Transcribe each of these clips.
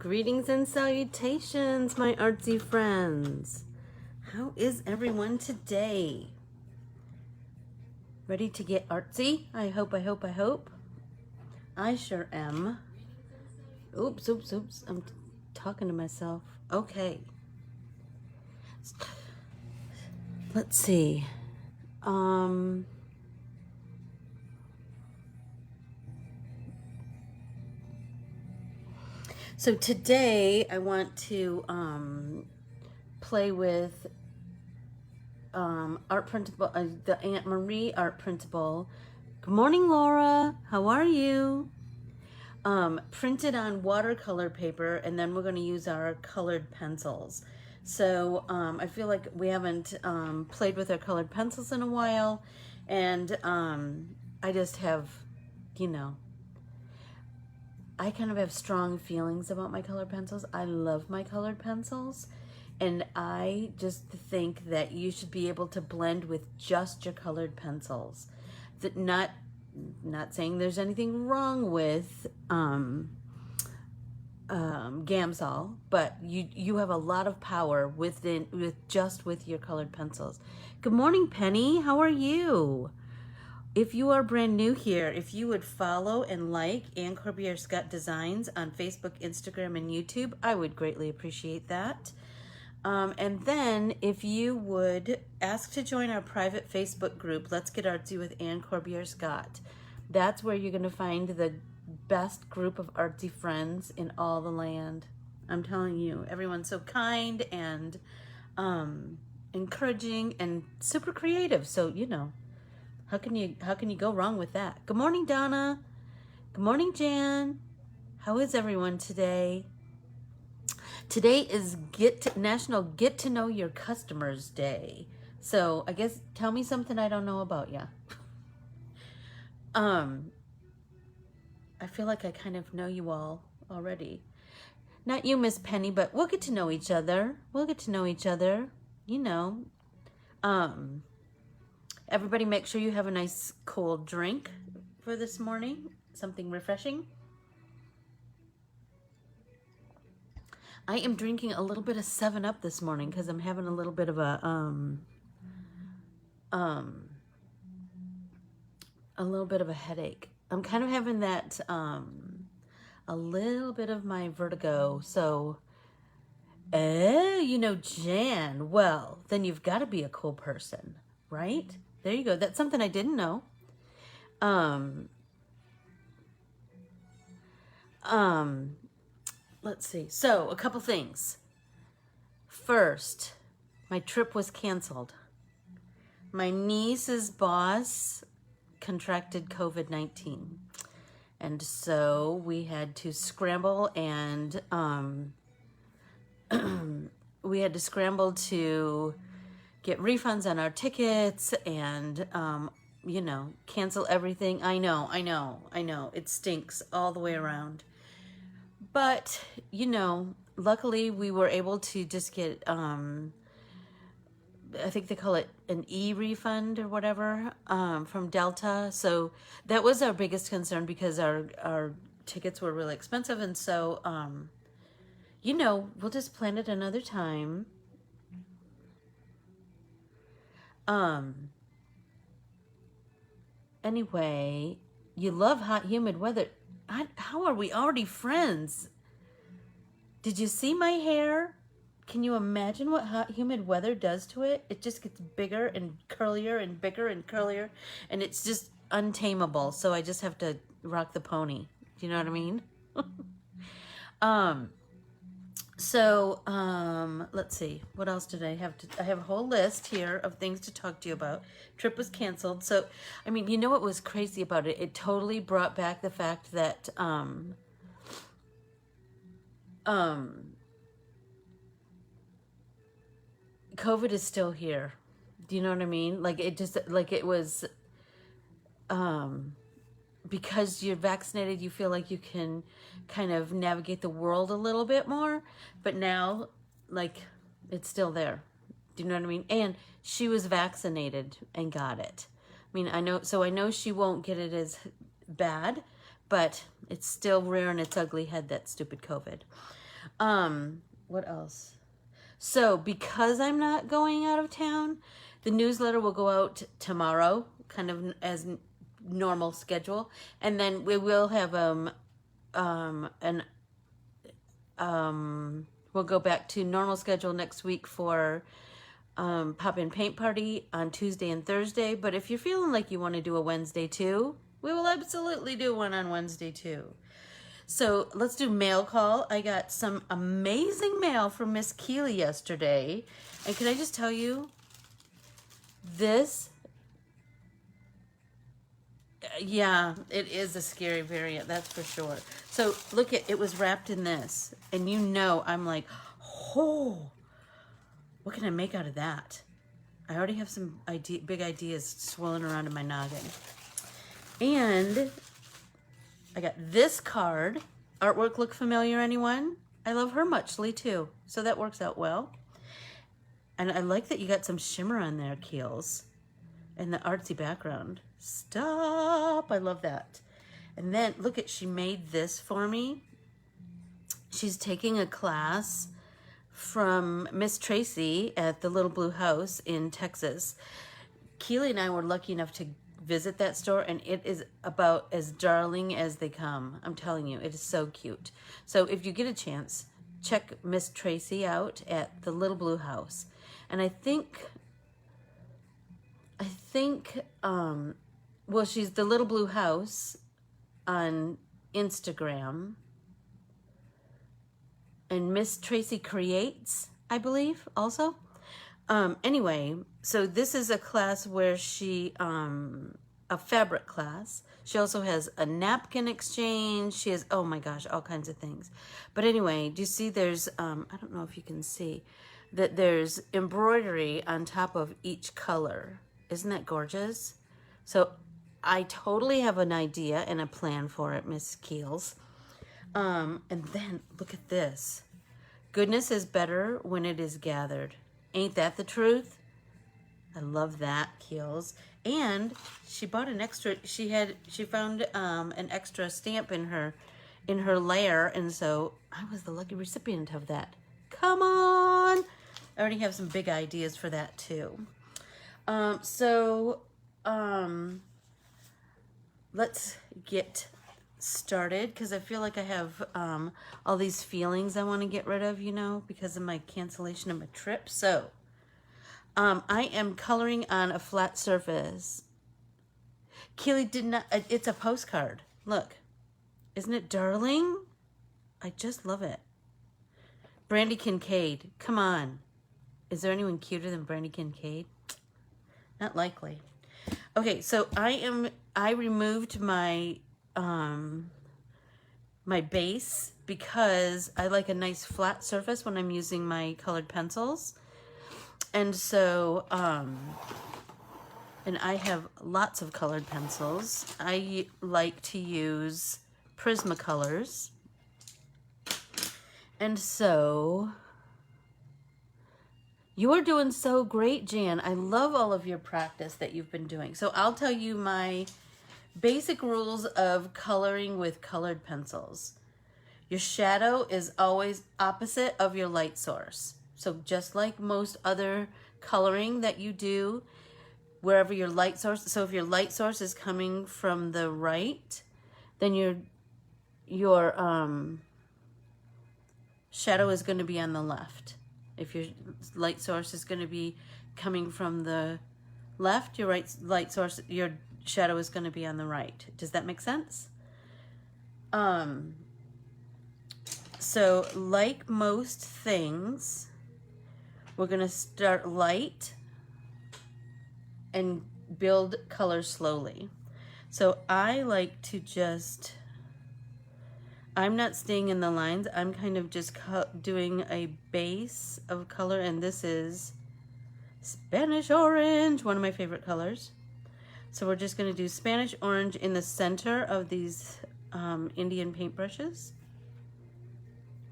Greetings and salutations, my artsy friends. How is everyone today? Ready to get artsy? I hope. I sure am. Oops. I'm talking to myself. Okay. Let's see. So today I want to play with art printable, the Aunt Marie art printable. Good morning, Laura. How are you? Printed on watercolor paper, and then we're going to use our colored pencils. So I feel like we haven't played with our colored pencils in a while, and I just have, I kind of have strong feelings about my colored pencils. I love my colored pencils, and I just think that you should be able to blend with just your colored pencils. That not saying there's anything wrong with Gamsol, but you have a lot of power with your colored pencils. Good morning, Penny. How are you? If you are brand new here, if you would follow and like Ann Corbiere-Scott Designs on Facebook, Instagram, and YouTube, I would greatly appreciate that. And then if you would ask to join our private Facebook group, Let's Get Artsy with Ann Corbiere-Scott. That's where you're going to find the best group of artsy friends in all the land. I'm telling you, everyone's so kind and encouraging and super creative. So, how can you go wrong with that? Good morning, Donna. Good morning, Jan. How is everyone today? Today is National Get to Know Your Customers Day. So I guess tell me something I don't know about you. I feel like I kind of know you all already. Not you, Miss Penny, but we'll get to know each other. Everybody make sure you have a nice cold drink for this morning. Something refreshing. I am drinking a little bit of 7-Up this morning because I'm having a little bit of a headache. I'm kind of having that a little bit of my vertigo. So, Jan, well, then you've got to be a cool person, right? There you go. That's something I didn't know. Let's see. So, a couple things. First, my trip was canceled. My niece's boss contracted COVID-19. And so we had to scramble and to get refunds on our tickets and, cancel everything. I know. It stinks all the way around. But, luckily we were able to just get, I think they call it an e-refund or whatever, from Delta. So that was our biggest concern because our tickets were really expensive. And so, we'll just plan it another time. Anyway, you love hot, humid weather. How are we already friends? Did you see my hair? Can you imagine what hot, humid weather does to it? It just gets bigger and curlier and bigger and curlier, and it's just untamable. So I just have to rock the pony. Do you know what I mean? Let's see. What else did I have? I have a whole list here of things to talk to you about. Trip was canceled. So, what was crazy about it? It totally brought back the fact that, COVID is still here. Do you know what I mean? It was, because you're vaccinated, you feel like you can kind of navigate the world a little bit more, but now, it's still there. Do you know what I mean? And she was vaccinated and got it. I know she won't get it as bad, but it's still rearing its ugly head, that stupid COVID. What else? So because I'm not going out of town, the newsletter will go out tomorrow, kind of as normal schedule, and then we will have we'll go back to normal schedule next week for pop-in paint party on Tuesday and Thursday. But if you're feeling like you want to do a Wednesday too, we will absolutely do one on Wednesday too. So let's do mail call. I got some amazing mail from Miss Keeley yesterday. And can I just tell you, this, yeah, it is a scary variant, that's for sure. So look, it was wrapped in this. And you know, I'm like, oh, what can I make out of that? I already have some big ideas swirling around in my noggin. And I got this card. Artwork look familiar, anyone? I love her muchly too, so that works out well. And I like that you got some shimmer on there, Keels, and the artsy background. Stop, I love that. And then look at, she made this for me. She's taking a class from Miss Tracy at the Little Blue House in Texas. Keely and I were lucky enough to visit that store, and it is about as darling as they come. I'm telling you, it is so cute. So if you get a chance, check Miss Tracy out at the Little Blue House. And I think well, she's the Little Blue House on Instagram, and Miss Tracy Creates, I believe, also. Anyway, so this is a class where she, a fabric class. She also has a napkin exchange. She has, oh my gosh, all kinds of things. But anyway, do you see there's, I don't know if you can see, that there's embroidery on top of each color. Isn't that gorgeous? So I totally have an idea and a plan for it, Miss Keels. And then look at this. Goodness is better when it is gathered. Ain't that the truth? I love that, Keels. And she bought an extra, she found an extra stamp in her layer, and so I was the lucky recipient of that. Come on! I already have some big ideas for that too. Let's get started, because I feel like I have all these feelings I want to get rid of, you know, because of my cancellation of my trip. So I am coloring on a flat surface. Keely did not, it's a postcard. Look, isn't it darling? I just love it. Brandy Kincaid, come on. Is there anyone cuter than Brandy Kincaid? Not likely. Okay, so I removed my my base because I like a nice flat surface when I'm using my colored pencils. And so, and I have lots of colored pencils. I like to use Prismacolors. And so, you are doing so great, Jan. I love all of your practice that you've been doing. So I'll tell you my basic rules of coloring with colored pencils. Your shadow is always opposite of your light source. So just like most other coloring that you do, wherever your light source, so if your light source is coming from the right, then your shadow is going to be on the left. If your light source is going to be coming from the left, your shadow is going to be on the right. Does that make sense? So like most things, we're going to start light and build color slowly. So I like to just, I'm not staying in the lines. I'm kind of just doing a base of color, and this is Spanish orange, one of my favorite colors. So we're just going to do Spanish orange in the center of these Indian paintbrushes,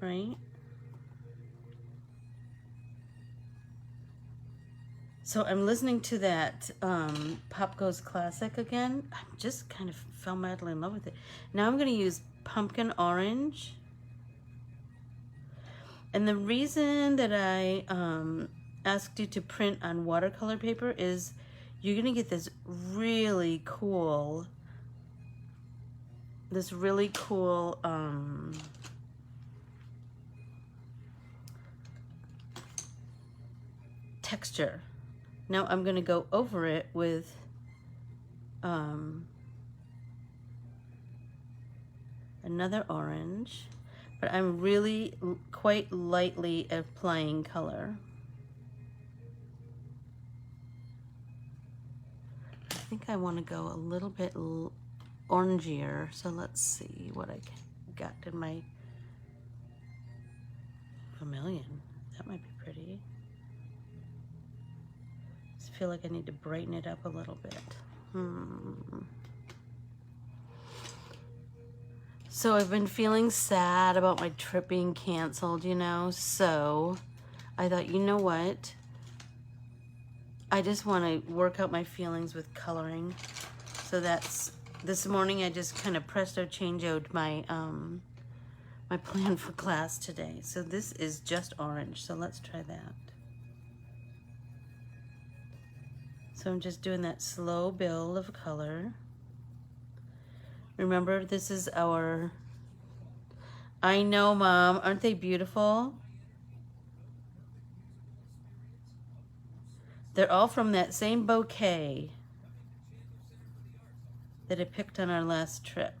right? So I'm listening to that Pop Goes Classic again. I just kind of fell madly in love with it. Now I'm going to use pumpkin orange And the reason that I asked you to print on watercolor paper is you're gonna get this really cool texture. Now I'm gonna go over it with another orange, but I'm really quite lightly applying color. I think I want to go a little bit orangier, so let's see what I got in my vermilion. That might be pretty. I just feel like I need to brighten it up a little bit. So I've been feeling sad about my trip being canceled, you know, so I thought, you know what? I just want to work out my feelings with coloring. So that's, this morning I just kind of presto changeoed my my plan for class today. So this is just orange, so let's try that. So I'm just doing that slow build of color. Remember, this is our, I know, Mom, aren't they beautiful? They're all from that same bouquet that I picked on our last trip.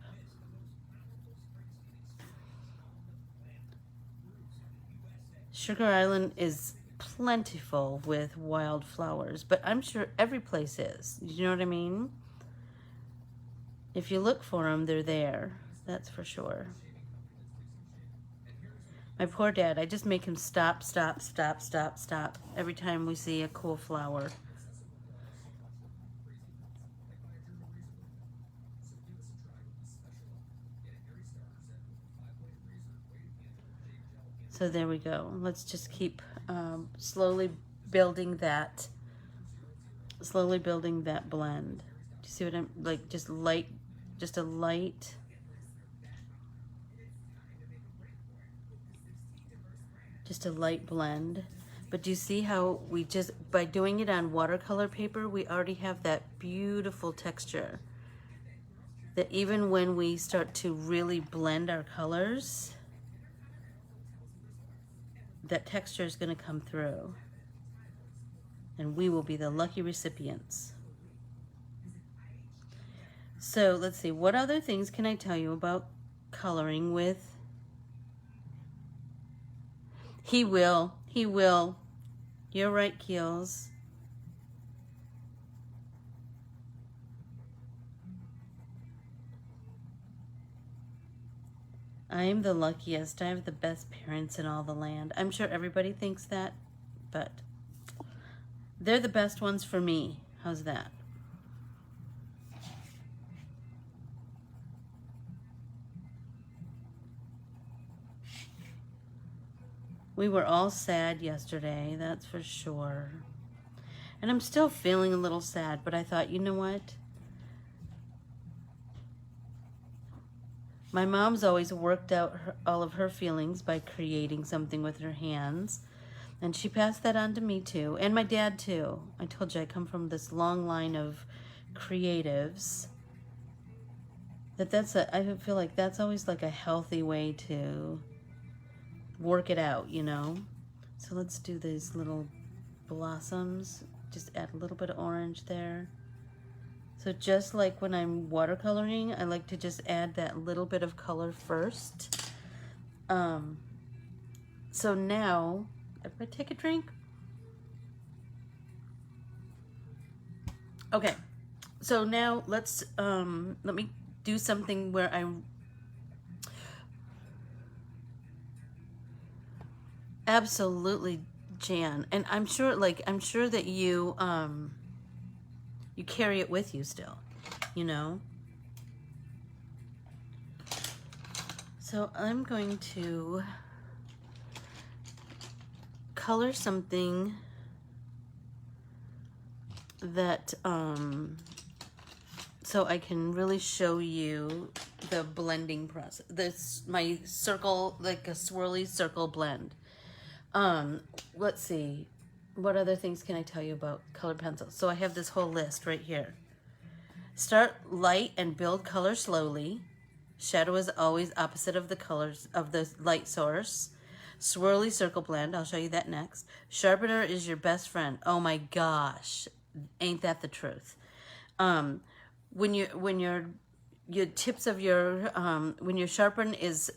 Sugar Island is plentiful with wildflowers, but I'm sure every place is. You know what I mean? If you look for them, they're there. That's for sure. My poor dad, I just make him stop, stop, stop, stop, stop every time we see a cool flower. So there we go. Let's just keep slowly building that blend. Do you see what I'm, like, just a light, blend. But do you see how we just, by doing it on watercolor paper, we already have that beautiful texture that even when we start to really blend our colors, that texture is going to come through, and we will be the lucky recipients. So let's see, what other things can I tell you about coloring with? He will. You're right, Keels. I am the luckiest. I have the best parents in all the land. I'm sure everybody thinks that, but they're the best ones for me. How's that? We were all sad yesterday, that's for sure. And I'm still feeling a little sad, but I thought, you know what? My mom's always worked out all of her feelings by creating something with her hands. And she passed that on to me too, and my dad too. I told you I come from this long line of creatives. I feel like that's always like a healthy way to work it out, you know? So let's do these little blossoms. Just add a little bit of orange there. So just like when I'm watercoloring, I like to just add that little bit of color first. So now, everybody take a drink. Okay, so now let's, let me do something where absolutely, Jan, and I'm sure that you you carry it with you still, you know. So I'm going to color something that so I can really show you the blending process. My circle, like a swirly circle blend. Let's see. What other things can I tell you about colored pencils? So I have this whole list right here. Start light and build color slowly. Shadow is always opposite of the colors of the light source. Swirly circle blend, I'll show you that next. Sharpener is your best friend. Oh my gosh, ain't that the truth? When your tips of your when your sharpen is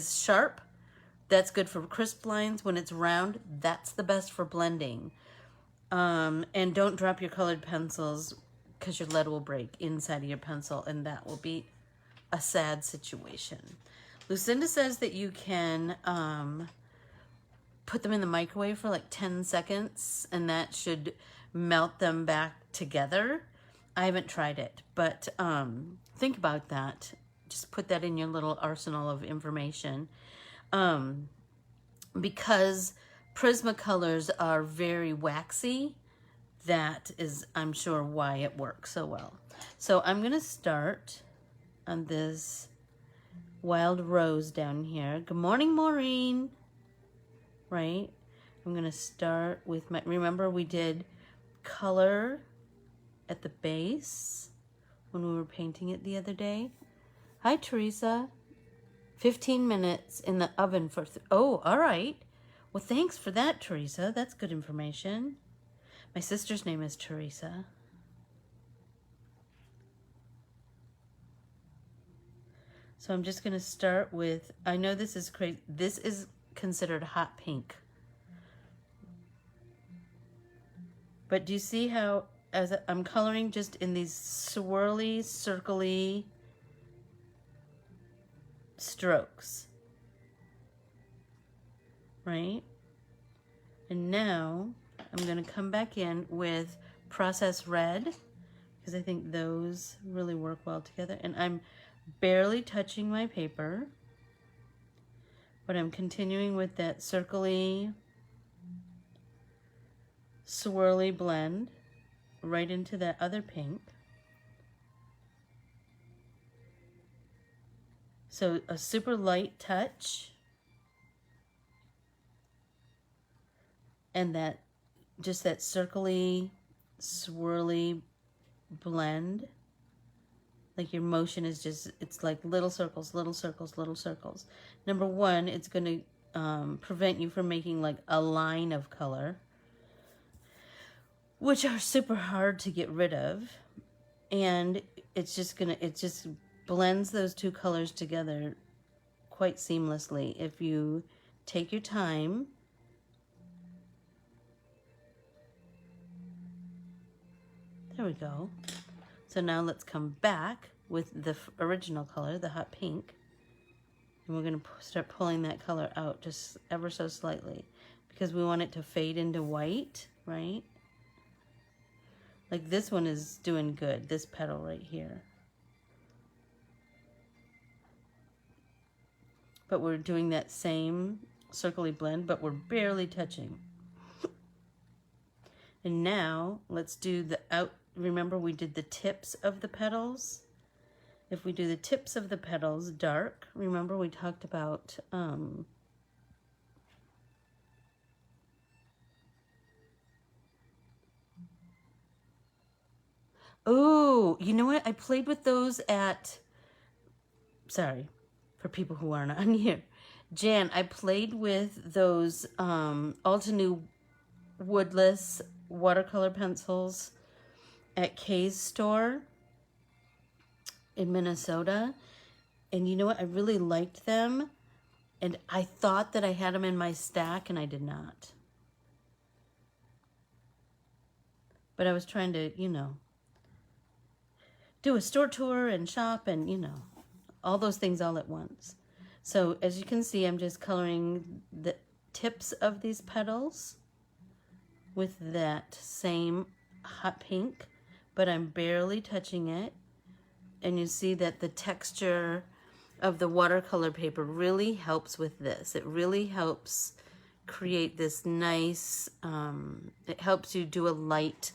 sharp, that's good for crisp lines. When it's round, that's the best for blending. And don't drop your colored pencils because your lead will break inside of your pencil, and that will be a sad situation. Lucinda says that you can put them in the microwave for like 10 seconds and that should melt them back together. I haven't tried it, but think about that. Just put that in your little arsenal of information. Because Prismacolors are very waxy, that is, I'm sure, why it works so well. So I'm going to start on this wild rose down here. Good morning, Maureen. Right? I'm going to start with my, remember we did color at the base when we were painting it the other day. Hi, Teresa. 15 minutes in the oven for, oh, all right. Well, thanks for that, Teresa. That's good information. My sister's name is Teresa. So I'm just going to start with, I know this is crazy. This is considered hot pink. But do you see how, as I'm coloring just in these swirly, circly strokes, right? And now I'm going to come back in with Process Red because I think those really work well together. And I'm barely touching my paper, but I'm continuing with that circly, swirly blend right into that other pink. So a super light touch and that just that circly, swirly blend. Like your motion is just, it's like little circles, little circles, little circles. Number one, it's going to prevent you from making like a line of color, which are super hard to get rid of. And it's just going to, it just blends those two colors together quite seamlessly if you take your time. There we go. So now let's come back with the original color, the hot pink. And we're going to start pulling that color out just ever so slightly because we want it to fade into white, right? Like this one is doing good, this petal right here. But we're doing that same circly blend, but we're barely touching. And now let's do the out. Remember we did the tips of the petals? If we do the tips of the petals dark, remember we talked about oh, you know what? I played with those at, sorry, for people who aren't on here. Jan, I played with those Altenew woodless watercolor pencils at Kay's store in Minnesota. And you know what? I really liked them. And I thought that I had them in my stack and I did not. But I was trying to, you know, do a store tour and shop and, you know, all those things all at once. So as you can see, I'm just coloring the tips of these petals with that same hot pink, but I'm barely touching it. And you see that the texture of the watercolor paper really helps with this. It really helps create this nice, it helps you do a light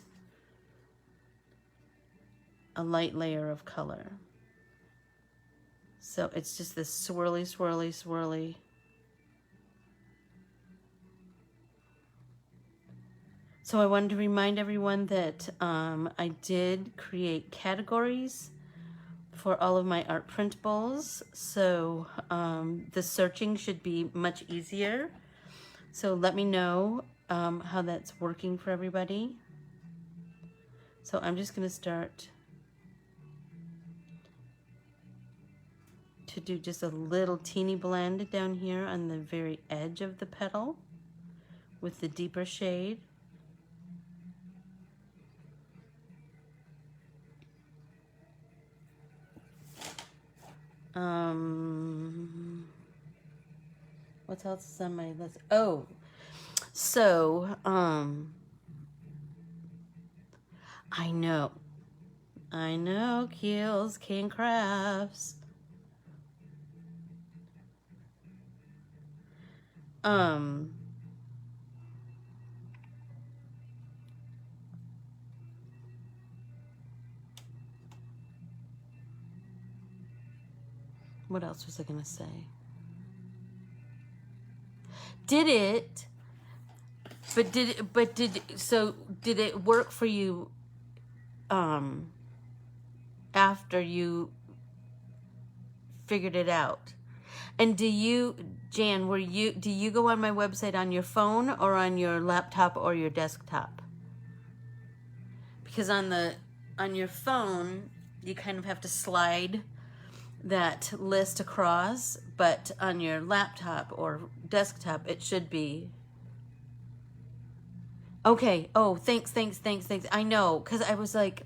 layer of color. So it's just this swirly, swirly, swirly So I wanted to remind everyone that I did create categories for all of my art printables. So the searching should be much easier. So let me know how that's working for everybody. So I'm just going to start to do just a little teeny blend down here on the very edge of the petal with the deeper shade. What else is on my list? Oh, so I know, Keels, King Crafts. What else was I gonna say? Did it? But did it work for you? After you figured it out, and do you, Jan? Do you go on my website on your phone or on your laptop or your desktop? Because on your phone, you kind of have to slide that list across, but on your laptop or desktop, it should be. Okay. Oh, thanks. I know, because I was like,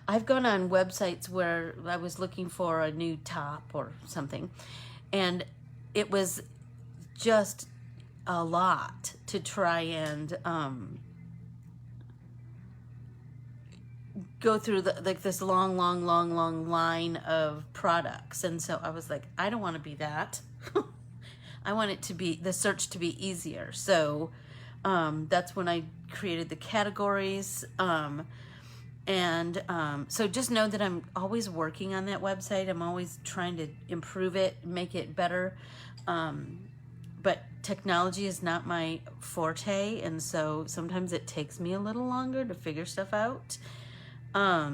I've gone on websites where I was looking for a new top or something, and it was just a lot to try and go through this long line of products. And so I was like, I don't want to be that. I want it to be, the search to be easier. So that's when I created the categories. So just know that I'm always working on that website. I'm always trying to improve it, make it better. But technology is not my forte, and so sometimes it takes me a little longer to figure stuff out. Oh,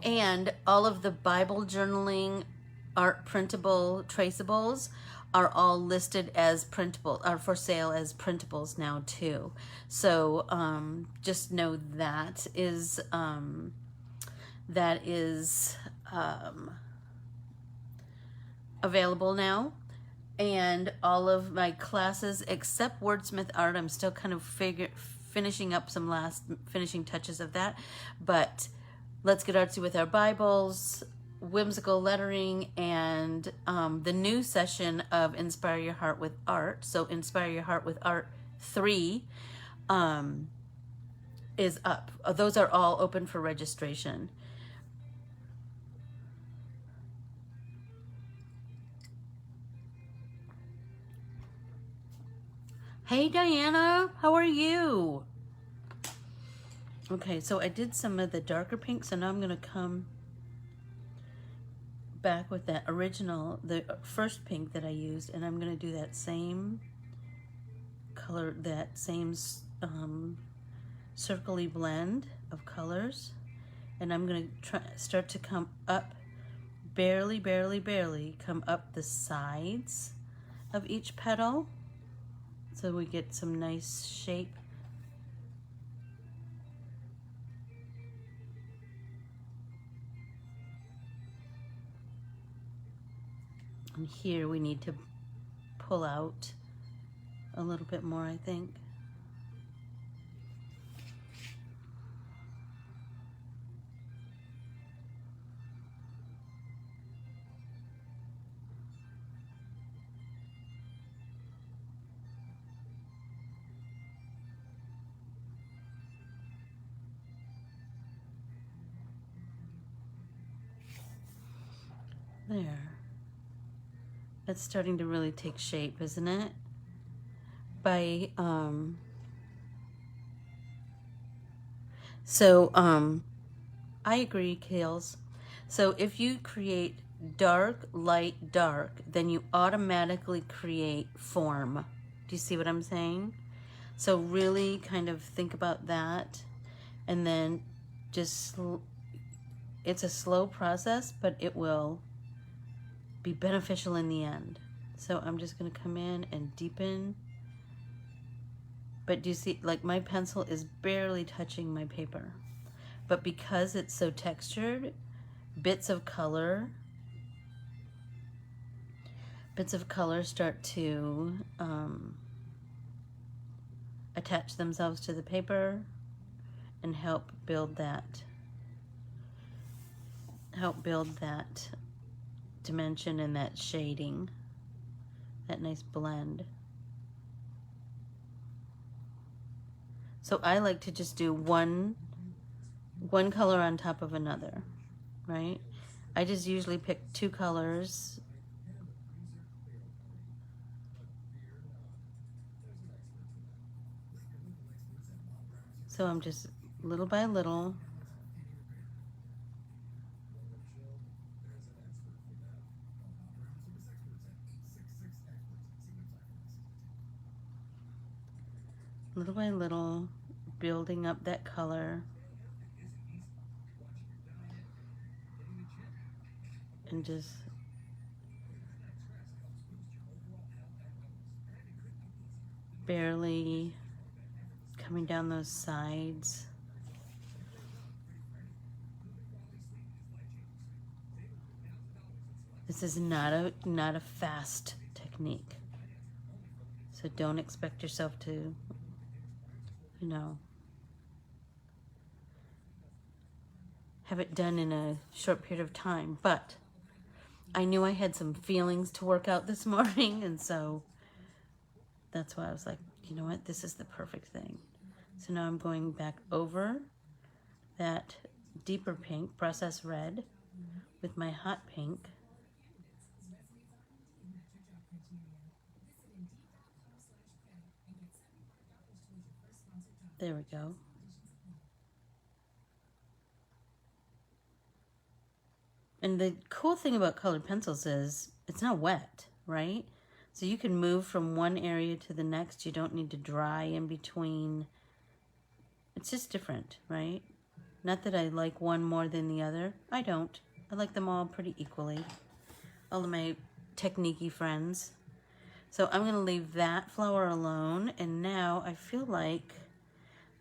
and all of the Bible journaling, art printable traceables are all listed as printable, are for sale as printables now too. So just know that is available now. And all of my classes except Wordsmith Art, I'm still kind of finishing up some last finishing touches of that. But Let's Get Artsy with Our Bibles, Whimsical Lettering, and the new session of Inspire Your Heart with Art. So Inspire Your Heart with Art 3 is up. Those are all open for registration. Hey Diana, how are you? Okay, so I did some of the darker pinks, and now I'm gonna come back with that original, the first pink that I used, and I'm gonna do that same color, that same circle-y blend of colors, and I'm gonna start to come up, barely come up the sides of each petal, so we get some nice shape. And here we need to pull out a little bit more, I think. There. It's starting to really take shape, isn't it? I agree, Kales. So if you create dark, light, dark, then you automatically create form. Do you see what I'm saying? So really kind of think about that, and then just, it's a slow process, but it will be beneficial in the end. So I'm just going to come in and deepen. But do you see, like, my pencil is barely touching my paper. But because it's so textured, bits of color start to attach themselves to the paper and help build that dimension and that shading, that nice blend. So I like to just do one color on top of another, right? I just usually pick 2 colors. So I'm just little by little building up that color, and just barely coming down those sides. This is not a fast technique, so don't expect yourself to, you know, have it done in a short period of time. But I knew I had some feelings to work out this morning, and so that's why I was like, you know what, this is the perfect thing. So now I'm going back over that deeper pink, processed red, with my hot pink. There we go. And the cool thing about colored pencils is it's not wet, right? So you can move from one area to the next. You don't need to dry in between. It's just different, right? Not that I like one more than the other. I don't. I like them all pretty equally. All of my technique-y friends. So I'm gonna leave that flower alone. And now I feel like,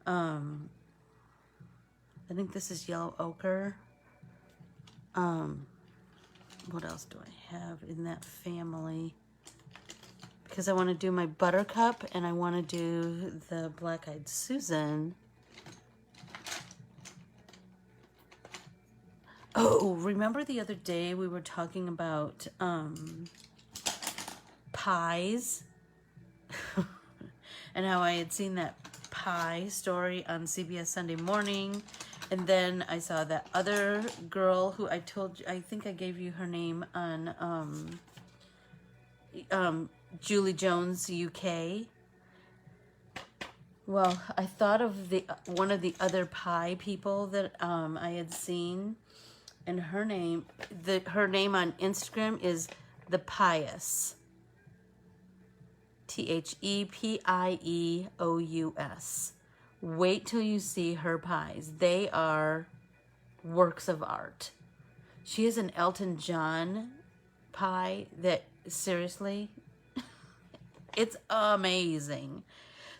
I think this is yellow ochre. What else do I have in that family? Because I want to do my buttercup and I want to do the black-eyed Susan. Oh, remember the other day we were talking about pies? And how I had seen that pie story on CBS Sunday Morning. And then I saw that other girl who I told you, I think I gave you her name on Julie Jones UK. Well, I thought of one of the other pie people that I had seen, and her name on Instagram is The Pious. THEPIEOUS. Wait till you see her pies. They are works of art. She has an Elton John pie that, seriously, it's amazing.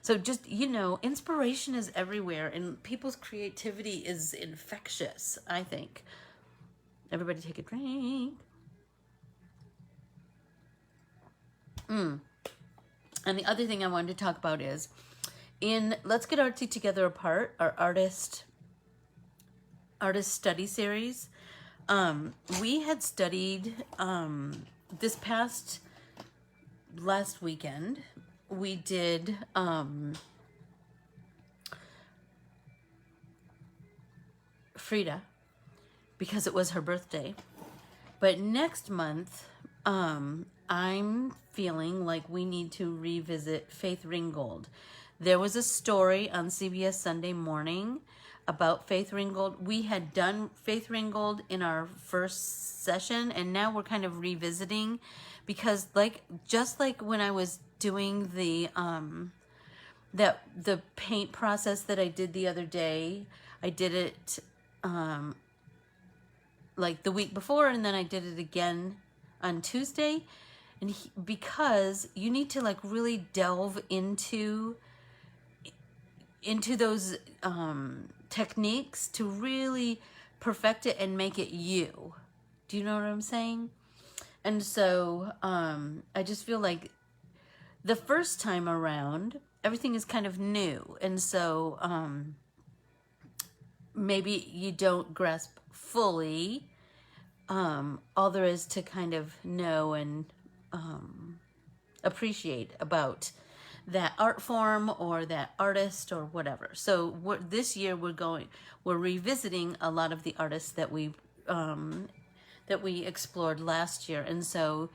So just, you know, inspiration is everywhere, and people's creativity is infectious, I think. Everybody take a drink. And the other thing I wanted to talk about is, in Let's Get Artsy Together Apart, our artist study series, we had studied this last weekend. We did Frida, because it was her birthday. But next month, I'm feeling like we need to revisit Faith Ringgold. There was a story on CBS Sunday Morning about Faith Ringgold. We had done Faith Ringgold in our first session, and now we're kind of revisiting, because just like when I was doing the the paint process that I did the other day. I did it like the week before, and then I did it again on Tuesday. And because you need to like really delve into those techniques to really perfect it and make it you. Do you know what I'm saying? And so I just feel like the first time around, everything is kind of new. And so maybe you don't grasp fully all there is to kind of know and appreciate about that art form or that artist or whatever. So this year we're revisiting a lot of the artists that we explored last year. And so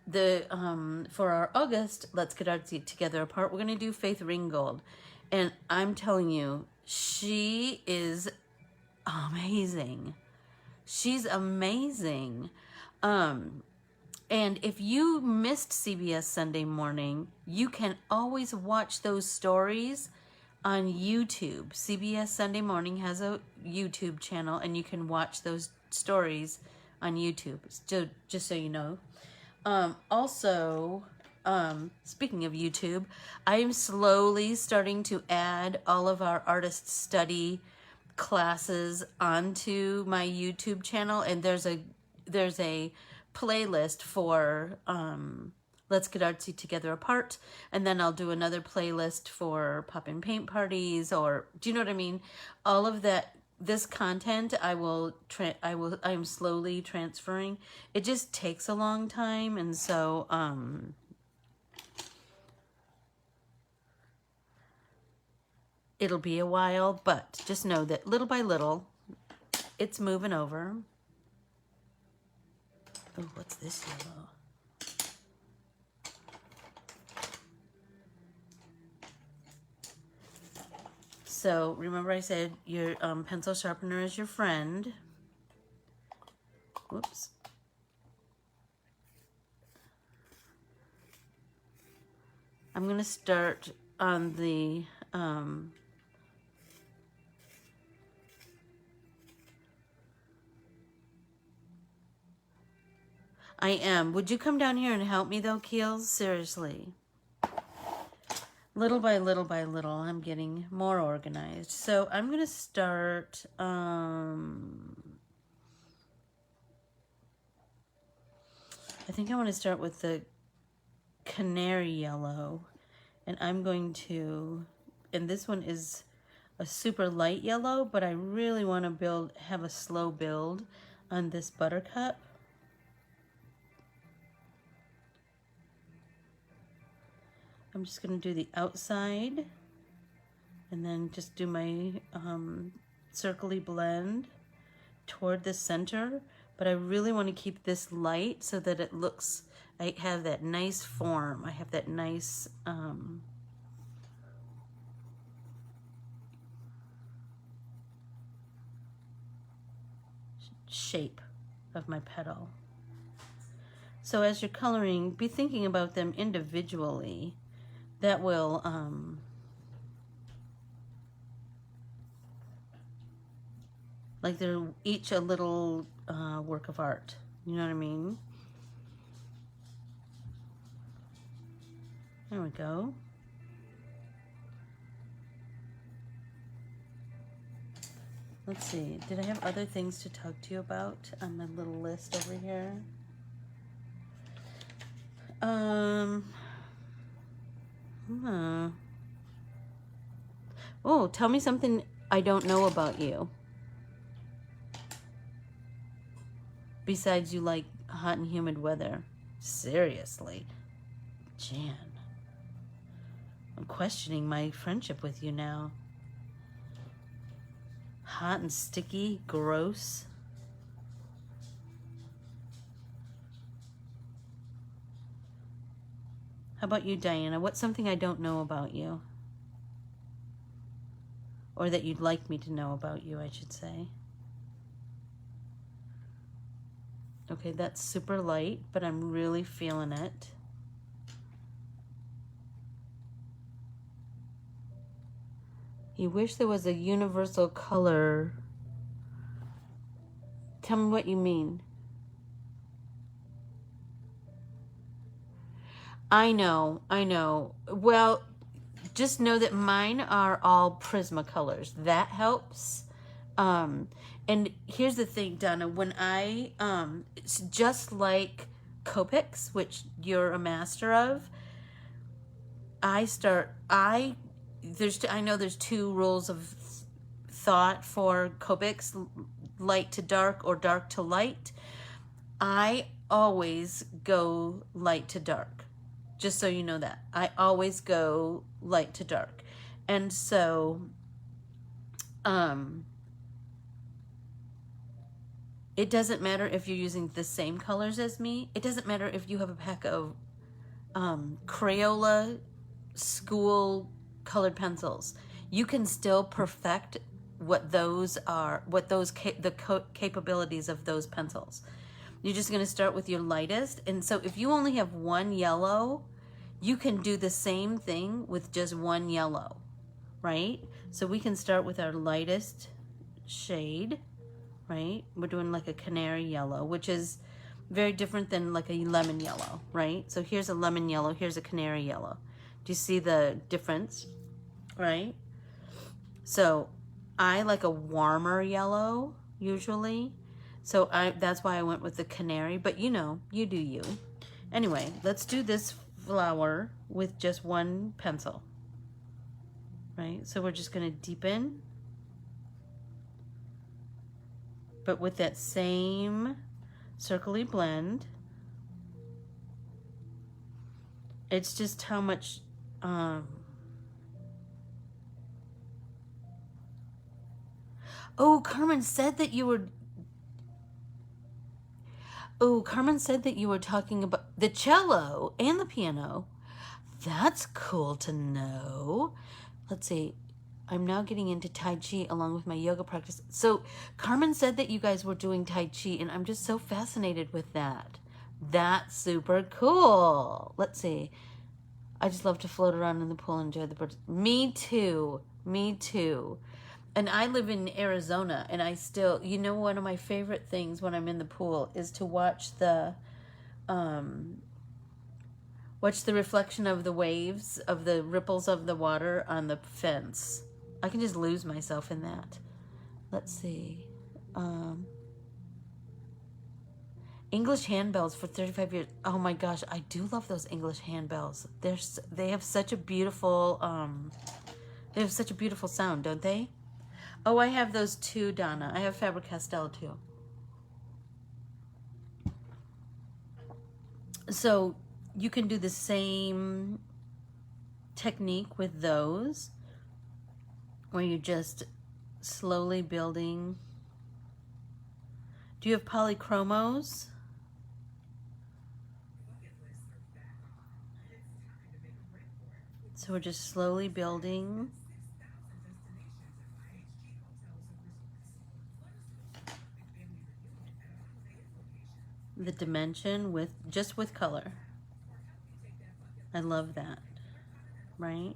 the for our August Let's Get Artsy Together Apart, we're going to do Faith Ringgold. And I'm telling you, she is amazing. She's amazing. And if you missed CBS Sunday Morning, you can always watch those stories on YouTube. CBS Sunday Morning has a YouTube channel, and you can watch those stories on YouTube, just so you know. Also, speaking of YouTube, I'm slowly starting to add all of our artist study classes onto my YouTube channel, and there's a playlist for Let's Get Artsy Together Apart, and then I'll do another playlist for pop-in paint parties, or do you know what I mean? All of that, this content I'm slowly transferring. It just takes a long time, and so it'll be a while, but just know that little by little it's moving over. Oh, what's this yellow? So remember I said your pencil sharpener is your friend. Whoops. I'm going to start on the I am. Would you come down here and help me though, Keels? Seriously. Little by little by little, I'm getting more organized. So I'm going to start, I think I want to start with the canary yellow. And I'm going to, and this one is a super light yellow, but I really want to have a slow build on this buttercup. I'm just going to do the outside and then just do my circly blend toward the center. But I really want to keep this light so that it looks, I have that nice form. I have that nice shape of my petal. So as you're coloring, be thinking about them individually. That will like they're each a little work of art. You know what I mean? There we go. Let's see. Did I have other things to talk to you about on my little list over here? Oh, tell me something I don't know about you. Besides you like hot and humid weather. Seriously. Jan. I'm questioning my friendship with you now. Hot and sticky, gross. How about you, Diana? What's something I don't know about you? Or that you'd like me to know about you, I should say. Okay, that's super light, but I'm really feeling it. You wish there was a universal color. Tell me what you mean. I know. Well, just know that mine are all Prismacolors. That helps. And here's the thing, Donna, when it's just like Copics, which you're a master of, I know there's two rules of thought for Copics, light to dark or dark to light. I always go light to dark, just so you know that. I always go light to dark. And so, it doesn't matter if you're using the same colors as me. It doesn't matter if you have a pack of Crayola school colored pencils. You can still perfect what those are, the capabilities of those pencils. You're just going to start with your lightest. And so if you only have one yellow, you can do the same thing with just one yellow, right? So we can start with our lightest shade, right? We're doing like a canary yellow, which is very different than like a lemon yellow, right? So here's a lemon yellow, here's a canary yellow. Do you see the difference, right? So I like a warmer yellow usually. So that's why I went with the canary, but you know, you do you. Anyway, let's do this flower with just one pencil, right? So we're just gonna deepen, but with that same circly blend. It's just how much, oh, Carmen said that you were talking about the cello and the piano. That's cool to know. Let's see. I'm now getting into Tai Chi along with my yoga practice. So Carmen said that you guys were doing Tai Chi, and I'm just so fascinated with that. That's super cool. Let's see. I just love to float around in the pool and enjoy the birds. Me too. And I live in Arizona, and I still, you know, one of my favorite things when I'm in the pool is to watch the reflection of the waves, of the ripples of the water on the fence. I can just lose myself in that. Let's see. English handbells for 35 years. Oh my gosh, I do love those English handbells. They have such a beautiful sound, don't they? Oh, I have those too, Donna. I have Faber-Castell too. So you can do the same technique with those, where you're just slowly building. Do you have polychromos? So we're just slowly building. The dimension with color. I love that, right?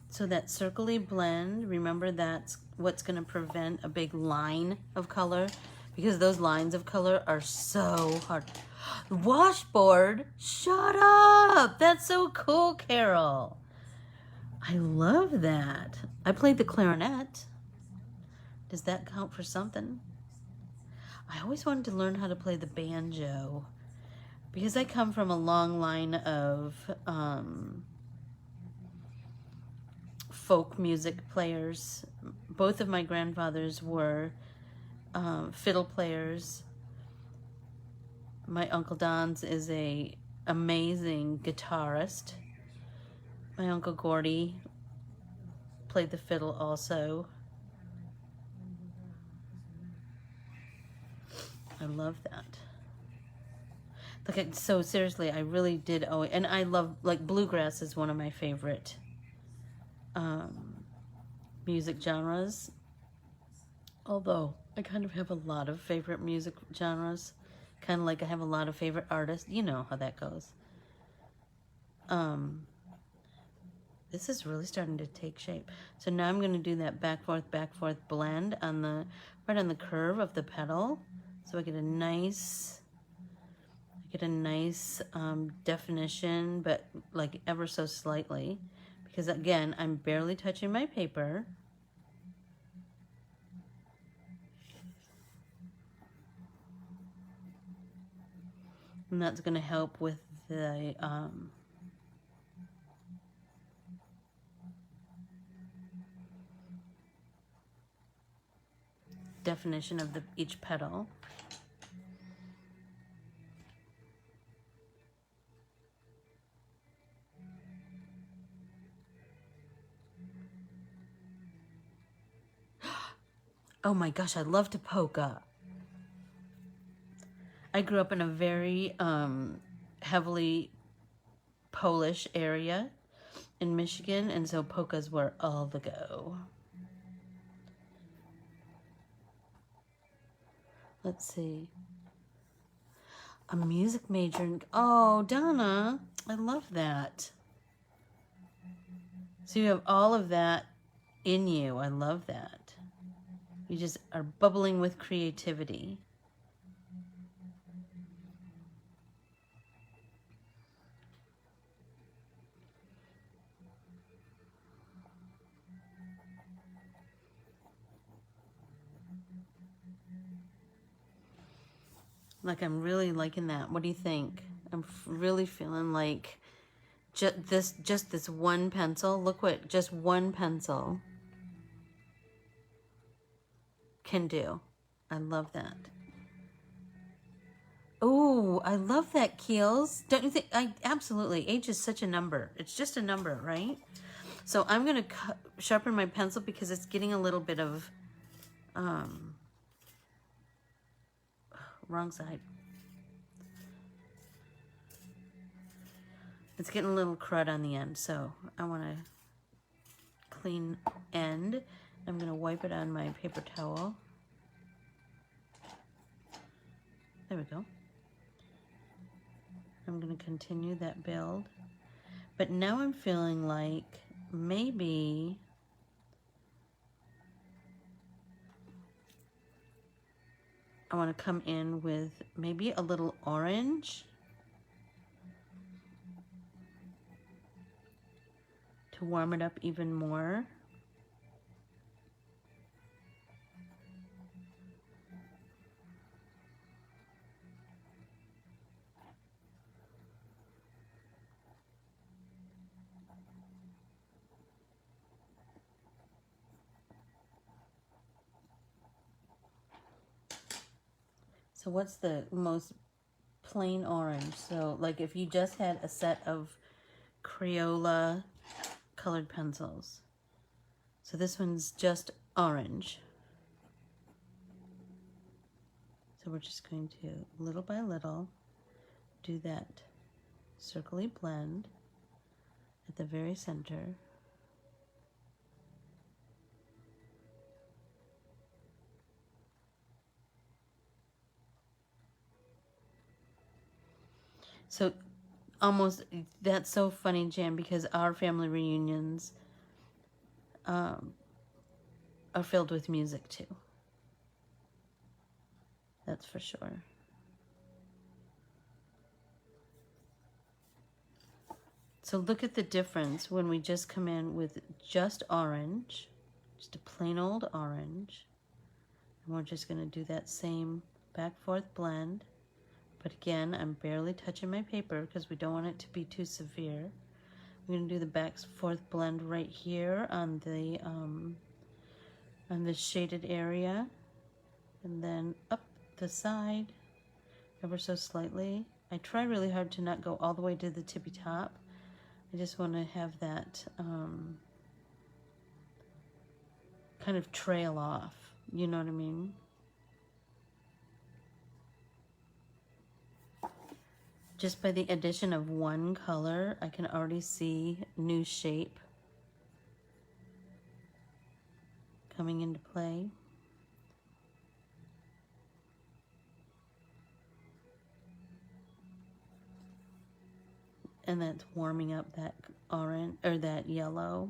So that circly blend, remember that's what's going to prevent a big line of color, because those lines of color are so hard. Washboard, shut up! That's so cool, Carol. I love that. I played the clarinet. Does that count for something? I always wanted to learn how to play the banjo, because I come from a long line of folk music players. Both of my grandfathers were fiddle players. My Uncle Don's is a amazing guitarist. My Uncle Gordy played the fiddle also. I love that. Like, so seriously, I really did owe it. And I love, like, bluegrass is one of my favorite music genres. Although, I kind of have a lot of favorite music genres. Kind of like I have a lot of favorite artists. You know how that goes. This is really starting to take shape. So now I'm going to do that back forth blend on the right on the curve of the petal, so I get a nice definition, but like ever so slightly, because again I'm barely touching my paper. And that's going to help with the definition of each petal. Oh my gosh, I love to polka. I grew up in a very heavily Polish area in Michigan, and so polkas were all the go. Let's see. A music major. Oh, Donna, I love that. So you have all of that in you. I love that. You just are bubbling with creativity. Like, I'm really liking that. What do you think? I'm really feeling like just this one pencil. Look what just one pencil can do. I love that. Oh, I love that, Keels. Don't you think? Absolutely. Age is such a number. It's just a number, right? So I'm going to sharpen my pencil because it's getting a little bit of, wrong side. It's getting a little crud on the end, so I want to clean end. I'm going to wipe it on my paper towel. There we go. I'm going to continue that build. But now I'm feeling like maybe I want to come in with maybe a little orange to warm it up even more. So what's the most plain orange? So like if you just had a set of Crayola colored pencils. So this one's just orange. So we're just going to, little by little, do that circly blend at the very center. So almost, that's so funny, Jan, because our family reunions are filled with music too. That's for sure. So look at the difference when we just come in with just orange, just a plain old orange. And we're just going to do that same back forth blend. But again, I'm barely touching my paper because we don't want it to be too severe. We're going to do the back forth blend right here on the shaded area, and then up the side ever so slightly. I try really hard to not go all the way to the tippy top. I just want to have that kind of trail off. You know what I mean? Just by the addition of one color, I can already see new shape coming into play. And that's warming up that orange or that yellow.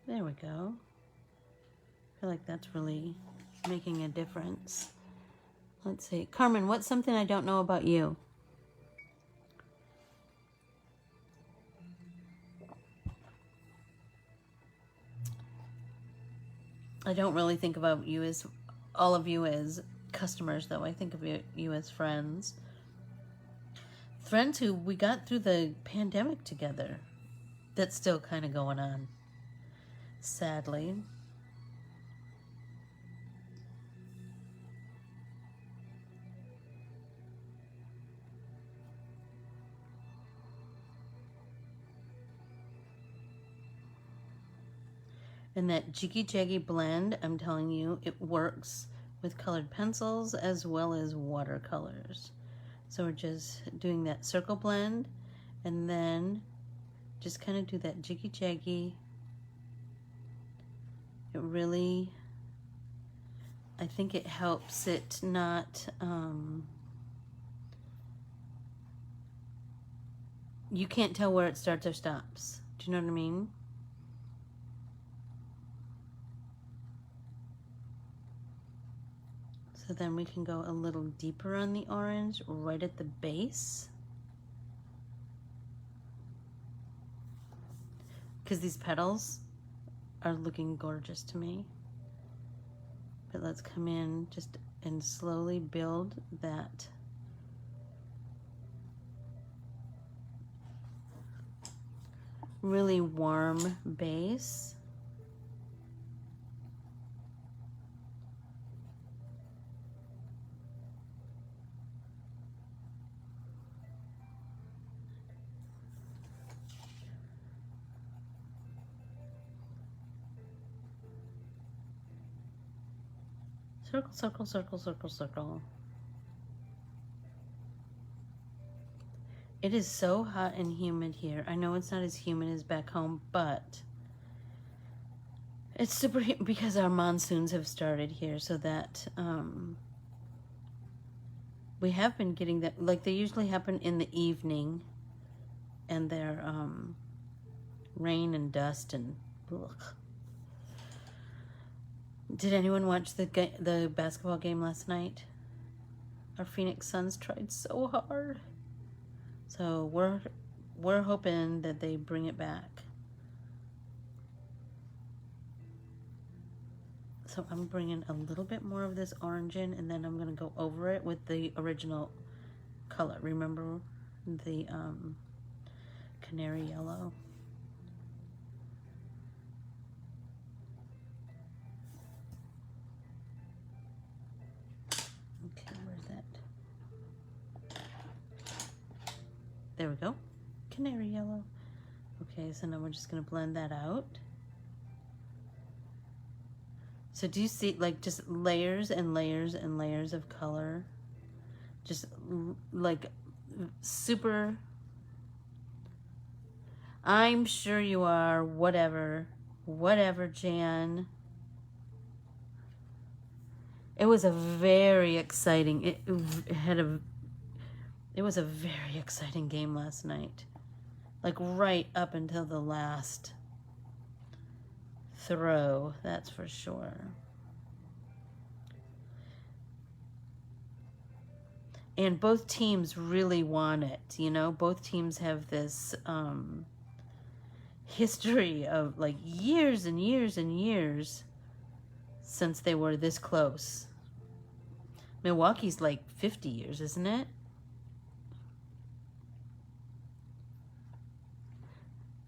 There we go. I feel like that's really making a difference. Let's see. Carmen, what's something I don't know about you? I don't really think about you as, all of you as customers, though. I think of you as friends. Friends who we got through the pandemic together. That's still kind of going on, sadly. And that Jiggy Jaggy blend, I'm telling you, it works with colored pencils as well as watercolors. So we're just doing that circle blend and then just kind of do that Jiggy Jaggy. It really, I think it helps it not, you can't tell where it starts or stops. Do you know what I mean? So then we can go a little deeper on the orange right at the base. Because these petals are looking gorgeous to me. But let's come in just and slowly build that really warm base. Circle, circle, circle, circle, circle. It is so hot and humid here. I know it's not as humid as back home, but it's super humid because our monsoons have started here, so that we have been getting that, like they usually happen in the evening, and they're rain and dust and ugh. Did anyone watch the basketball game last night? Our Phoenix Suns tried so hard. So we're hoping that they bring it back. So I'm bringing a little bit more of this orange in, and then I'm going to go over it with the original color. Remember the canary yellow? Okay, where's that? There we go. Canary yellow. Okay, so now we're just going to blend that out. So do you see like just layers and layers and layers of color? Just like super. I'm sure you are. Whatever, Jan. It was a very exciting. It was a very exciting game last night. Like right up until the last throw, that's for sure. And both teams really want it, you know? Both teams have this history of like years and years and years since they were this close. Milwaukee's like 50 years, isn't it?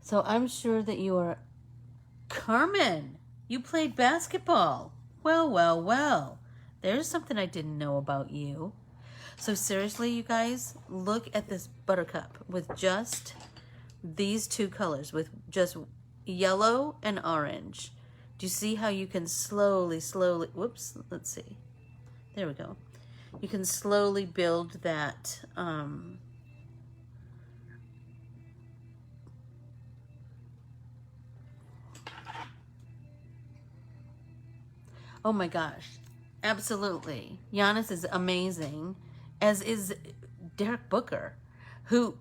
So I'm sure that you are... Carmen, you played basketball. Well, well, well. There's something I didn't know about you. So seriously, you guys, look at this buttercup with just these two colors, with just yellow and orange. Do you see how you can slowly, whoops, let's see. There we go. You can slowly build that oh my gosh, absolutely. Giannis is amazing, as is Derek Booker, who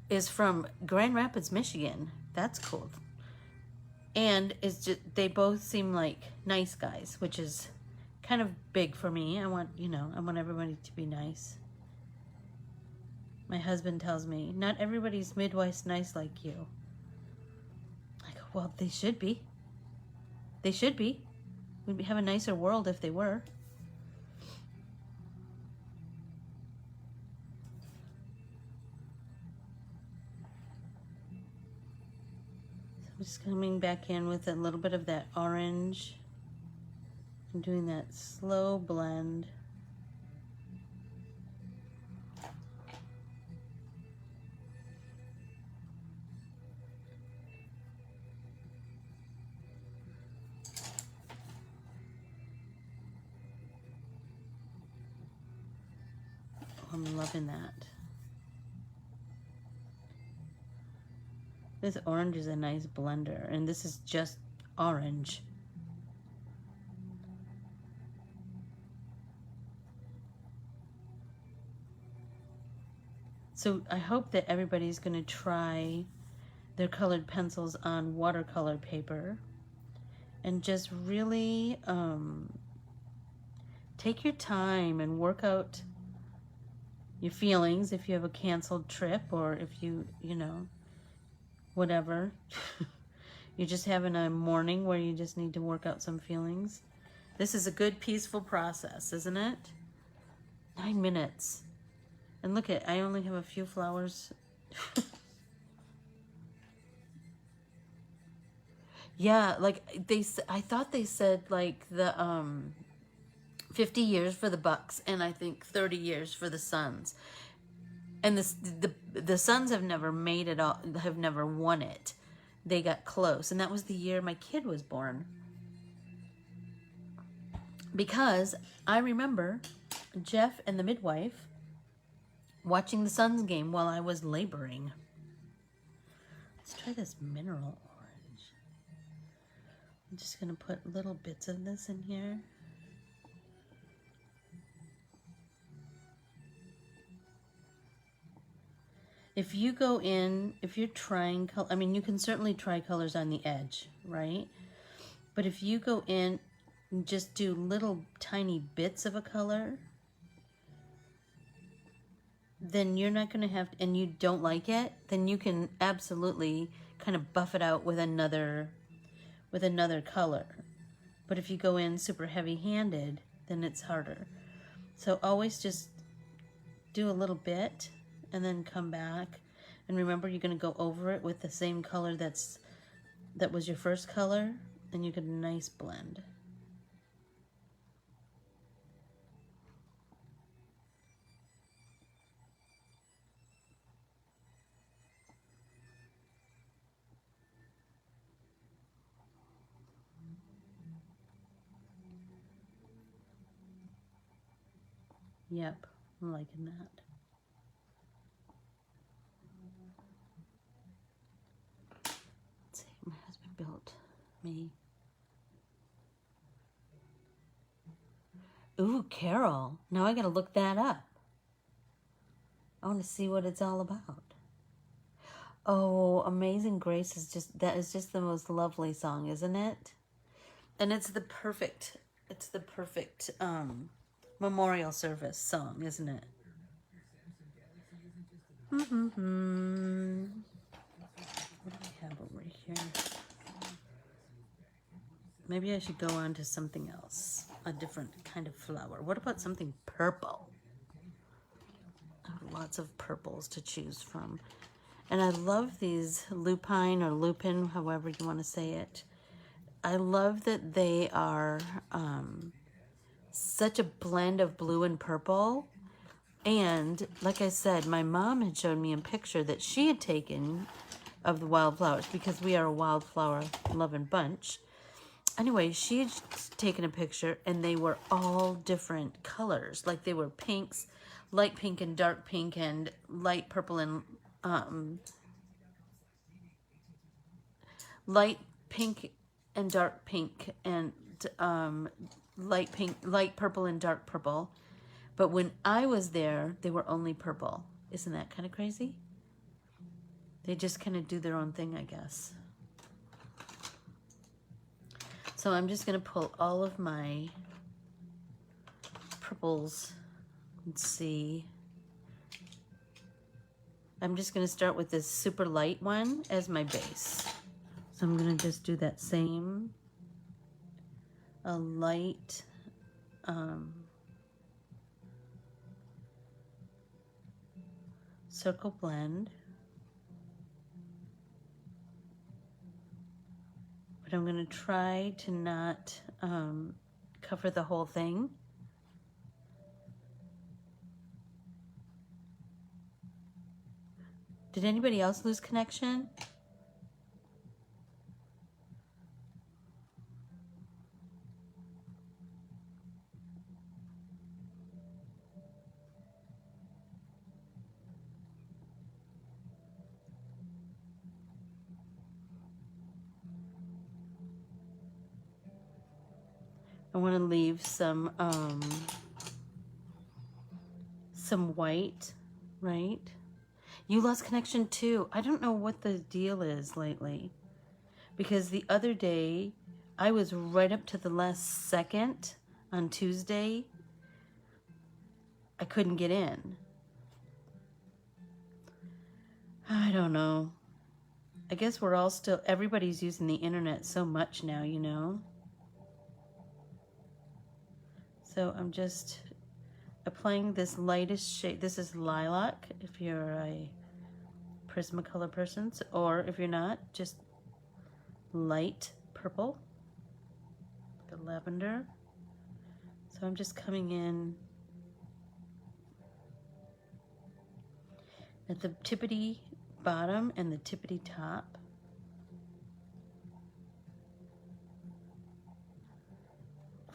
is from Grand Rapids, Michigan. That's cool. And it's just, they both seem like nice guys, which is kind of big for me. I want, you know, I want everybody to be nice. My husband tells me, not everybody's midwife's nice like you. I go, well, they should be. They should be. We'd have a nicer world if they were. So I'm just coming back in with a little bit of that orange. I'm doing that slow blend. I'm loving that. This orange is a nice blender, and this is just orange. So I hope that everybody's going to try their colored pencils on watercolor paper and just really take your time and work out your feelings if you have a canceled trip, or if you know, whatever. You're just having a morning where you just need to work out some feelings. This is a good, peaceful process, isn't it? 9 minutes. And look at, I only have a few flowers. Yeah, like I thought they said like the 50 years for the Bucks, and I think 30 years for the Suns. And the Suns have never made it all, have never won it. They got close, and that was the year my kid was born. Because I remember Jeff and the midwife watching the Suns game while I was laboring. Let's try this mineral orange. I'm just going to put little bits of this in here. If you go in, if you're trying color, I mean, you can certainly try colors on the edge, right? But if you go in and just do little tiny bits of a color, then you're not going to have, and you don't like it, then you can absolutely kind of buff it out with another color. But if you go in super heavy-handed, then it's harder. So always just do a little bit and then come back. And remember, you're going to go over it with the same color that was your first color, and you get a nice blend. Yep, I'm liking that. Let's see, my husband built me. Ooh, Carol. Now I gotta look that up. I want to see what it's all about. Oh, Amazing Grace is just the most lovely song, isn't it? And it's the perfect memorial service song, isn't it? What do we have over here? Maybe I should go on to something else, a different kind of flower. What about something purple? I have lots of purples to choose from. And I love these lupine or lupin, however you want to say it. I love that they are such a blend of blue and purple. And like I said, my mom had showed me a picture that she had taken of the wildflowers, because we are a wildflower loving bunch. anyway, she had taken a picture and they were all different colors. Like they were pinks, light pink and dark pink and light purple and light pink and dark pink and light pink, light purple and dark purple. But when I was there, they were only purple. Isn't that kind of crazy? They just kind of do their own thing, I guess. So I'm just going to pull all of my purples. Let's see. I'm just going to start with this super light one as my base. So I'm going to just do that same, a light, circle blend. But I'm going to try to not cover the whole thing. Did anybody else lose connection? I want to leave some white, right? You lost connection too. I don't know what the deal is lately. Because the other day, I was right up to the last second on Tuesday. I couldn't get in. I don't know. I guess we're all still, everybody's using the internet so much now, you know? So I'm just applying this lightest shade. This is lilac if you're a Prismacolor person, or if you're not, just light purple, the lavender. So I'm just coming in at the tippity bottom and the tippity top.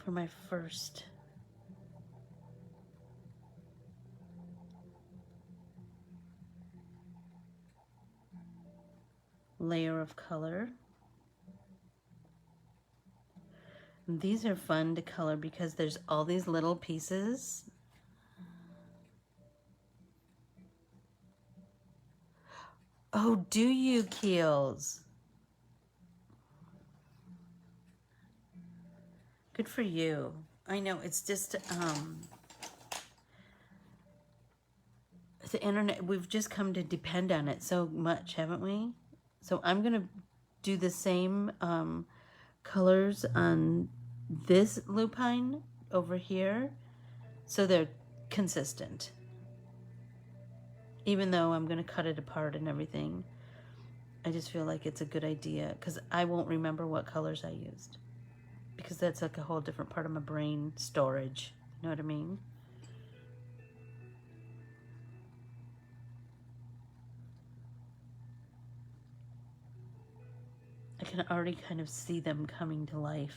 For my first layer of color. And these are fun to color because there's all these little pieces. Oh, do you, Keels? Good for you. I know, it's just the internet, we've just come to depend on it so much, haven't we? So I'm going to do the same colors on this lupine over here so they're consistent. Even though I'm going to cut it apart and everything, I just feel like it's a good idea because I won't remember what colors I used because that's like a whole different part of my brain storage. You know what I mean? I can already kind of see them coming to life.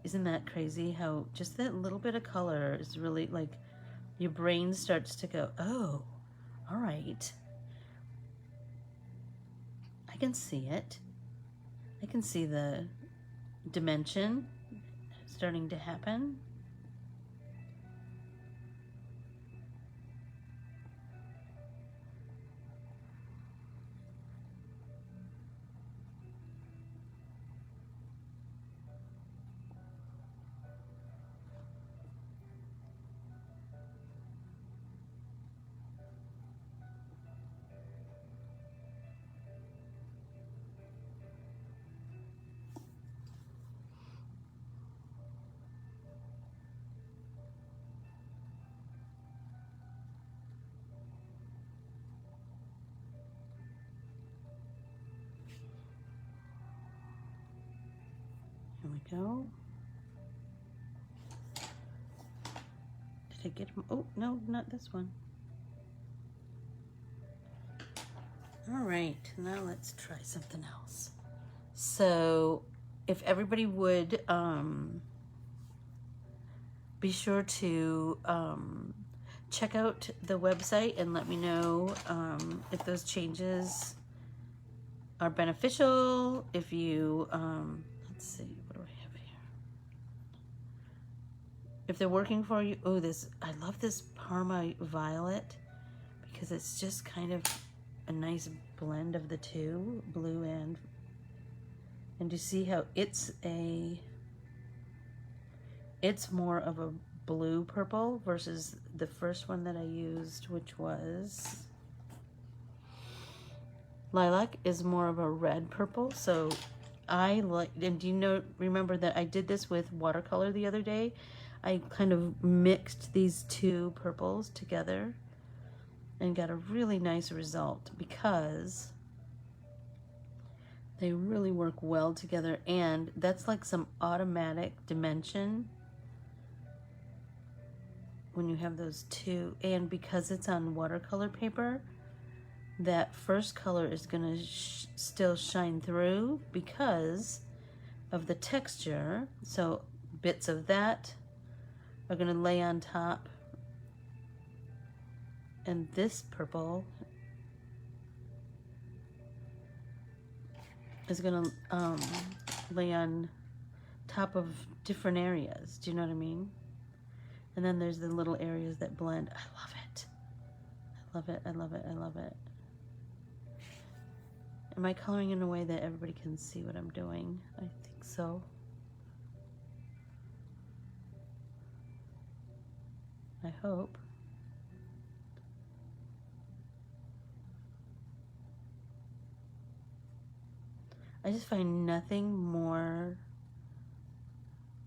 Isn't that crazy how just that little bit of color is really like your brain starts to go, oh, all right. I can see it. I can see the dimension starting to happen. Here we go. Did I get them? Oh, no, not this one. All right, now let's try something else. So if everybody would be sure to check out the website and let me know if those changes are beneficial. If you, let's see, what do I have here? If they're working for you, oh, I love this Parma Violet because it's just kind of a nice blend of the two, blue and you see how it's more of a blue purple versus the first one that I used, which was Lilac, is more of a red purple. So I like, and do you remember that I did this with watercolor the other day? I kind of mixed these two purples together and got a really nice result because they really work well together, and that's like some automatic dimension when you have those two. And because it's on watercolor paper, that first color is gonna still shine through because of the texture. So bits of that are gonna lay on top, and this purple is gonna lay on top of different areas. Do you know what I mean? And then there's the little areas that blend. I love it. I love it. I love it. I love it. Am I coloring in a way that everybody can see what I'm doing? I think so. I hope. I just find nothing more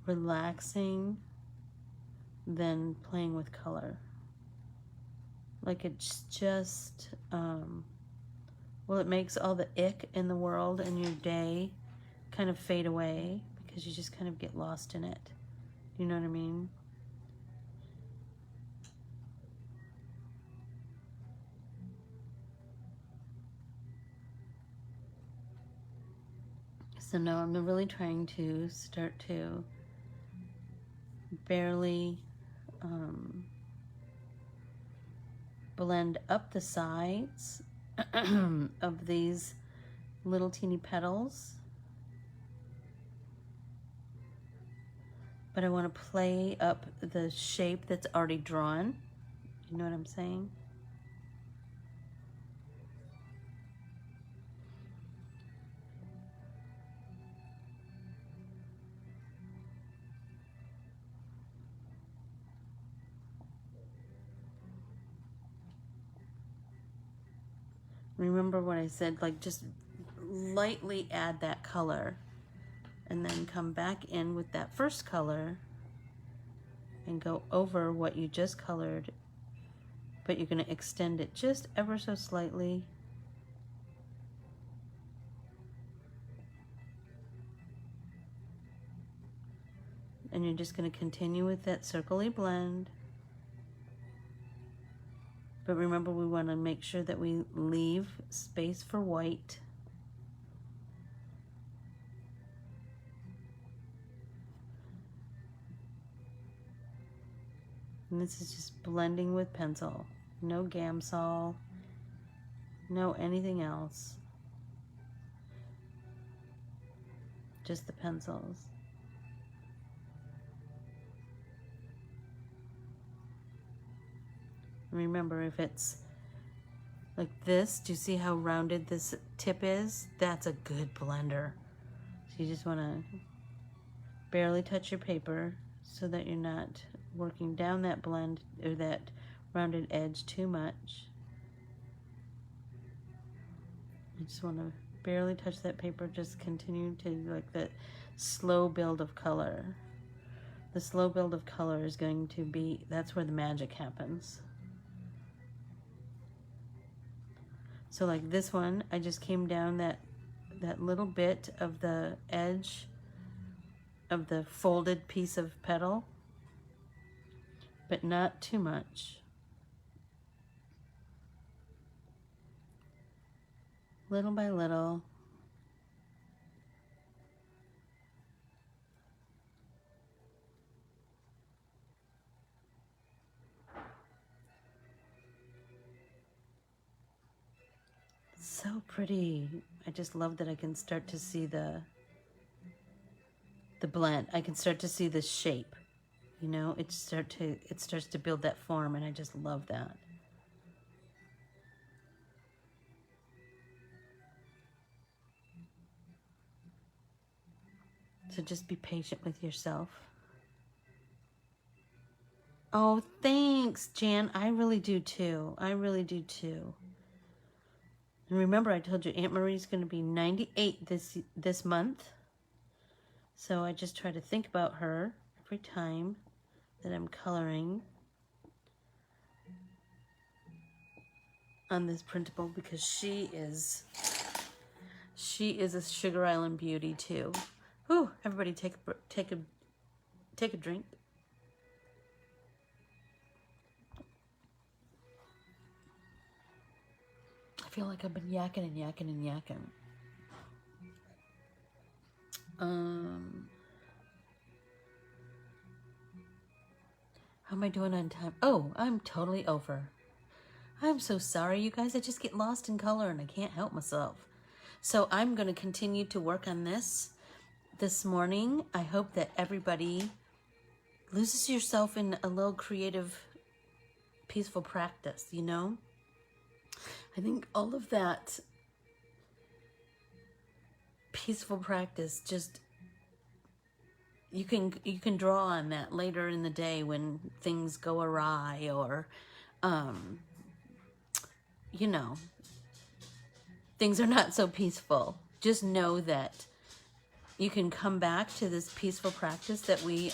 relaxing than playing with color. Like it's just, well, it makes all the ick in the world and your day kind of fade away because you just kind of get lost in it. You know what I mean? So now I'm really trying to start to barely blend up the sides of these little teeny petals. But I want to play up the shape that's already drawn. You know what I'm saying? Remember what I said, like just lightly add that color and then come back in with that first color and go over what you just colored, but you're going to extend it just ever so slightly. And you're just going to continue with that circle-y blend. But remember, we want to make sure that we leave space for white. And this is just blending with pencil. No Gamsol, no anything else. Just the pencils. Remember, if it's like this, do you see how rounded this tip is? That's a good blender. So you just want to barely touch your paper so that you're not working down that blend or that rounded edge too much. You just want to barely touch that paper, just continue to like that slow build of color. The slow build of color is going to be, that's where the magic happens. So like this one, I just came down that little bit of the edge of the folded piece of petal, but not too much. Little by little. so pretty. I just love that I can start to see the blend. I can start to see the shape. You know, it starts to build that form, and I just love that. So just be patient with yourself. Oh, thanks, Jan. I really do too. I really do too. And remember, I told you Aunt Marie's going to be 98 this month. So I just try to think about her every time that I'm coloring on this printable, because she is a Sugar Island beauty too. Whew, everybody take a drink. I feel like I've been yakking and yakking and yakking. How am I doing on time? Oh, I'm totally over. I'm so sorry, you guys. I just get lost in color and I can't help myself. So I'm going to continue to work on this morning. I hope that everybody loses yourself in a little creative, peaceful practice, you know? I think all of that peaceful practice, just you can draw on that later in the day when things go awry, or you know, things are not so peaceful. Just know that you can come back to this peaceful practice that we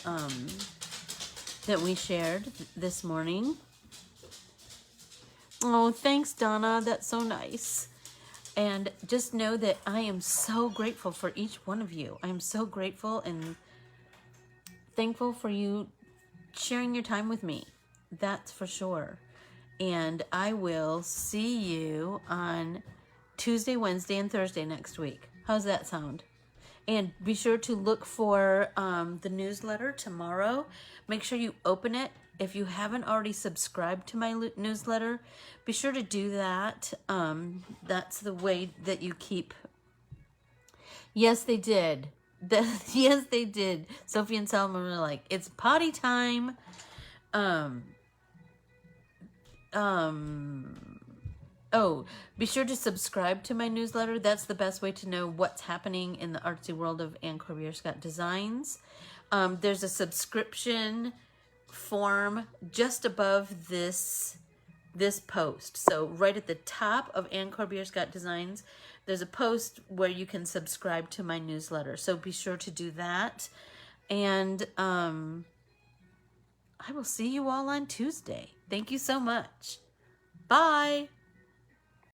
shared this morning. Oh, thanks, Donna. That's so nice. And just know that I am so grateful for each one of you. I am so grateful and thankful for you sharing your time with me. That's for sure. And I will see you on Tuesday, Wednesday, and Thursday next week. How's that sound? And be sure to look for the newsletter tomorrow. Make sure you open it. If you haven't already subscribed to my newsletter, be sure to do that. That's the way that you keep... Yes, they did. Yes, they did. Sophie and Solomon were like, it's potty time. Oh, be sure to subscribe to my newsletter. That's the best way to know what's happening in the artsy world of Anne Corbiere-Scott designs. There's a subscription form just above this post. So right at the top of Anne Corbiere-Scott designs, there's a post where you can subscribe to my newsletter. So be sure to do that. And I will see you all on Tuesday. Thank you so much. Bye.